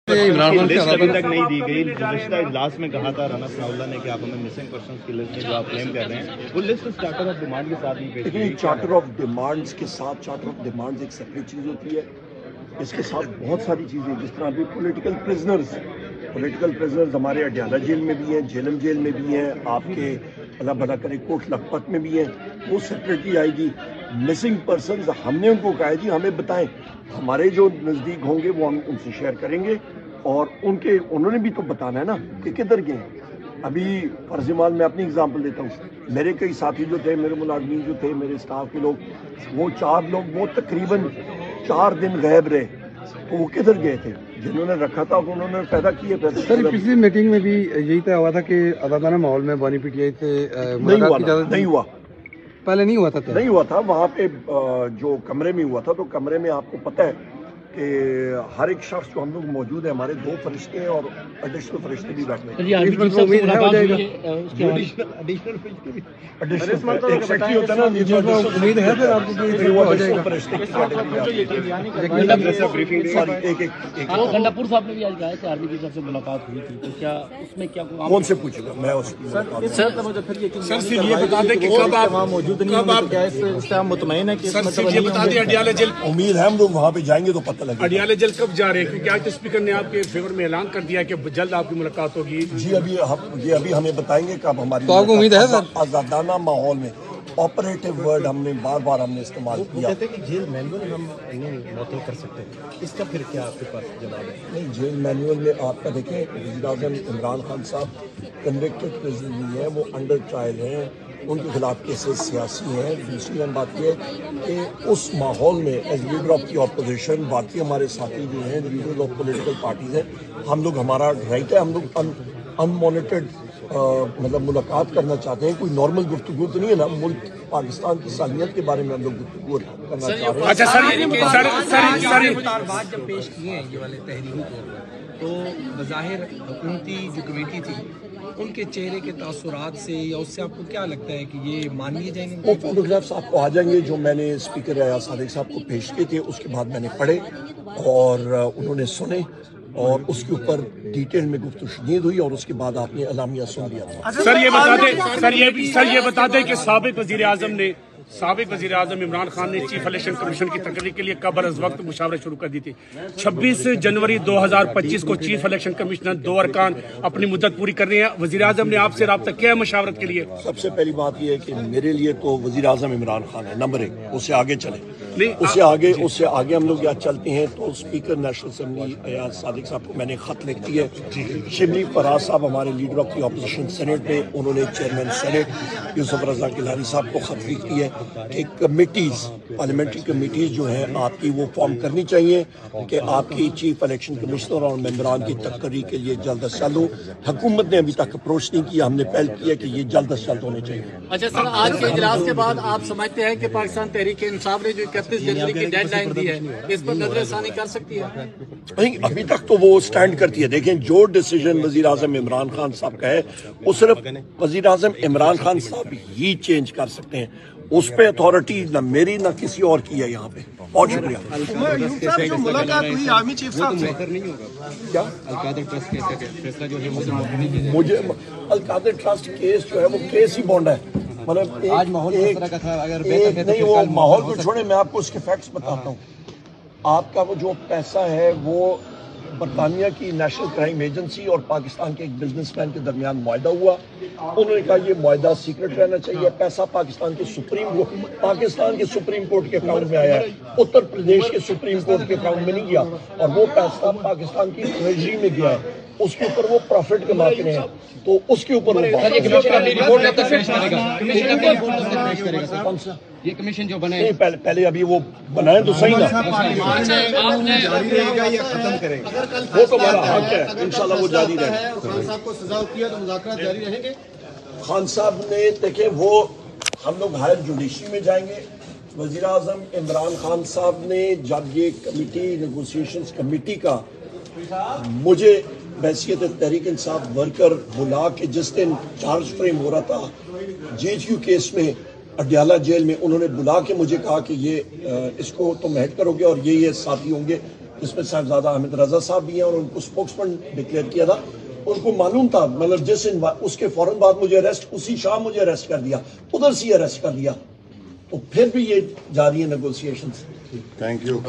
List ابھی تک نہیں دی گئی. گزشتہ اجلاس میں کہا تھا رانا ثناء اللہ نے کہ آپ ہمیں مسنگ پرسنز کی لسٹ جو آپ کلیم کر رہے ہیں وہ لسٹ چارٹر آف ڈیمانڈ کے ساتھ ہی پیش کی. چارٹر آف ڈیمانڈز کے ساتھ چارٹر آف ڈیمانڈز ایک سیپریٹ چیز ہوتی ہے. اس کے ساتھ بہت ساری چیزیں جس طرح ابھی پولیٹیکل پریزنرز ہمارے اڈیالہ جیل میں بھی ہیں, جیلم جیل میں بھی ہیں, آپ کے اللہ بھلا کرے کوٹ لکھپت میں بھی ہیں, وہ سیپریٹلی آئے گی. مسنگ پرسنز ہم نے ان کو کہا ہے جی ہمیں بتائیں, ہمارے جو نزدیک ہوں گے وہ ہم ان سے شیئر کریں گے, اور انہوں نے بھی تو بتانا ہے نا کہ کدھر گئے ہیں. ابھی فرض مال میں اپنی اگزامپل دیتا ہوں, میرے کئی ساتھی جو تھے, میرے ملازمین جو تھے, میرے اسٹاف کے لوگ, وہ 4 لوگ وہ تقریباً 4 دن غائب رہے. تو وہ کدھر گئے تھے؟ جنہوں نے رکھا تھا انہوں نے پیدا کیے. سر پچھلی میٹنگ میں بھی یہی طے ہوا تھا کہ آزادانہ ماحول میں بانی پی ٹی آئی سے نہیں ہوا. پہلے نہیں ہوا تھا. نہیں ہوا تھا. وہاں پہ جو کمرے میں ہوا تھا, تو کمرے میں آپ کو پتہ ہے کہ ہر ایک شخص جو ہم لوگ موجود ہیں, ہمارے 2 فرشتے ہیں اور ایڈیشنل فرشتے بھی بیٹھے ہیں. گنڈاپور صاحب نے بھی آج کہا ہے کہ آرمی کی طرف سے ملاقات ہوئی تھی, تو کیا اس میں کیا کون سے پوچھے گا؟ میں سر یہ بتا دیں کہ کب آپ موجود نہیں ہیں, کیا اس سے آپ مطمئن ہیں کہ سر یہ بتا دیں اڈیالہ جیل امید ہے ہم لوگ وہاں پہ جائیں گے تو پتہ لگے. اڈیالہ جیل کب جا رہے ہیں؟ کیونکہ آج اسپیکر نے آپ کے فیور میں اعلان کر دیا کہ جلد آپ کی ملاقات ہوگی. جی ابھی ہمیں بتائیں گے کب ہماری امید ہے سر. آزادانہ ماحول میں آپریٹو ورڈ ہم نے بار ہم نے استعمال کیا. کہتے ہیں کہ جیل مینول ہم معطل کر سکتے ہیں, اس کا پھر کیا آپ کے پاس جواب ہے؟ نہیں, جیل مینول میں آپ کا دیکھیں, وزیر اعظم عمران خان صاحب کنوکٹڈ پریزنر نہیں ہیں, وہ انڈر ٹرائل ہیں, ان کے خلاف کیسز سیاسی ہیں. دوسری بات یہ ہے کہ اس ماحول میں as leader of the opposition باقی ہمارے ساتھی جو ہیں لیڈر آف پولیٹیکل پارٹیز ہیں, ہم لوگ, ہمارا رائٹ ہے, ہم لوگ ان مانیٹرڈ مطلب ملاقات کرنا چاہتے ہیں. کوئی نارمل گفتگو تو نہیں ہے نا, ملک پاکستان کی صلاحیت کے بارے میں ہم لوگ گفتگو کرنا چاہ رہے ہیں. اچھا بات جب پیش کیے ہیں یہ والے تحریری طور پر, تو بظاہر حکومتی جو کمیٹی تھی ان کے چہرے کے تاثرات سے یا اس سے آپ کو کیا لگتا ہے کہ یہ مان لیے جائیں گے؟ وہ فوٹوگرافس آپ کو آ جائیں گے جو میں نے اسپیکر ایاز صادق صاحب کو پیش کیے تھے, اس کے بعد میں نے پڑھے اور انہوں نے سنے, اور اس کے اوپر ڈیٹیل میں گفتگو شنید ہوئی, اور اس کے بعد آپ نے اعلامیہ سن لیا تھا. سر یہ بتا دیں کہ سابق وزیر اعظم عمران خان نے چیف الیکشن کمیشن کی تقرری کے لیے قبل از وقت مشاورت شروع کر دی تھی. 26 جنوری 2025 کو چیف الیکشن کمشنر 2 ارکان اپنی مدت پوری کر رہے ہیں. وزیر اعظم نے آپ سے رابطہ کیا ہے مشاورت کے لیے؟ سب سے پہلی بات یہ ہے کہ میرے لیے تو وزیر اعظم عمران خان ہے نمبر 1, اس سے آگے چلیں. اس سے آگے ہم لوگ یہاں چلتے ہیں تو speaker national assembly Ayaz Sadiq صاحب کو میں نے خط لکھ دی ہے. شبلی فراز صاحب ہمارے leader of the opposition senate میں, انہوں نے چیئرمین سینٹ یوسف رضا گیلانی صاحب کو خط لکھ دی ہے کہ کمیٹیز, پارلیمنٹری کمیٹیز جو ہیں آپ کی وہ فارم کرنی چاہیے کہ آپ کی چیف الیکشن کمشنر اور ممبران کی تقرری کے لیے جلد از جلد ہو. حکومت نے ابھی تک اپروچ نہیں کیا, ہم نے پہل کیا کہ یہ جلد از جلد ہونے چاہیے. اچھا سر, آج کے اجلاس کے بعد آپ سمجھتے ہیں کہ پاکستان تحریک انصاف نے جو 31 جنوری کی ڈیڈ لائن دی ہے اس پر نظر ثانی کر سکتی ہے؟ نہیں, ابھی تک تو وہ سٹینڈ کرتی ہے. دیکھیں, جو ڈیسیجن وزیر اعظم عمران خان صاحب کا ہے وہ صرف وزیر اعظم عمران خان صاحب ہی چینج کر سکتے ہیں. اس پہ اتھارٹی نہ میری نہ کسی اور کی ہے یہاں پہ. بہت شکریہ. مجھے القادر ٹرسٹ کیس جو ہے وہ کیس ہی بونڈ ہے, مطلب نہیں, وہ ماحول کو چھوڑے, میں آپ کو اس کے فیکٹس بتاتا ہوں. آپ کا وہ جو پیسہ ہے وہ برطانیہ کی نیشنل کرائم ایجنسی اور پاکستان کے ایک بزنس مین کے درمیان معاہدہ ہوا. انہوں نے کہا یہ معاہدہ سیکرٹ رہنا چاہیے. پیسہ پاکستان کے سپریم کورٹ کے اکاؤنٹ میں آیا ہے, اتر پردیش کے سپریم کورٹ کے اکاؤنٹ میں نہیں گیا, اور وہ پیسہ پاکستان کی ٹریجری میں گیا ہے. اس کے اوپر وہ پروفٹ کماتے ہیں, تو اس کے اوپر یہ کمیشن جو بنے پہلے ابھی وہ بنائیں تو صحیح نا, وہ تو بڑا حق ہے, انشاءاللہ وہ جاری رہے. خان صاحب نے دیکھیں, وہ ہم لوگ ہائر جوڈیشری میں جائیں گے. وزیر اعظم عمران خان صاحب نے جب یہ کمیٹی نیگوسیشنز کمیٹی کا مجھے بحیثیت تحریک انصاف ورکر بلا کے جس دن چارج فریم ہو رہا تھا JHQ کیس میں اڈیالہ جیل میں, انہوں نے بلا کے مجھے کہا کہ یہ اس کو تم ہیڈ کرو گے اور یہ ساتھی ہوں گے, جس میں صاحبزادہ حامد رضا صاحب بھی ہیں اور ان کو اسپوکسمین ڈکلیئر کیا تھا. ان کو معلوم تھا, مطلب اس کے فوراً بعد مجھے اریسٹ, اسی شام مجھے اریسٹ کر دیا, ادھر سے اریسٹ کر دیا. تو پھر بھی یہ جاری ہے نیگوسیشنز. Thank you.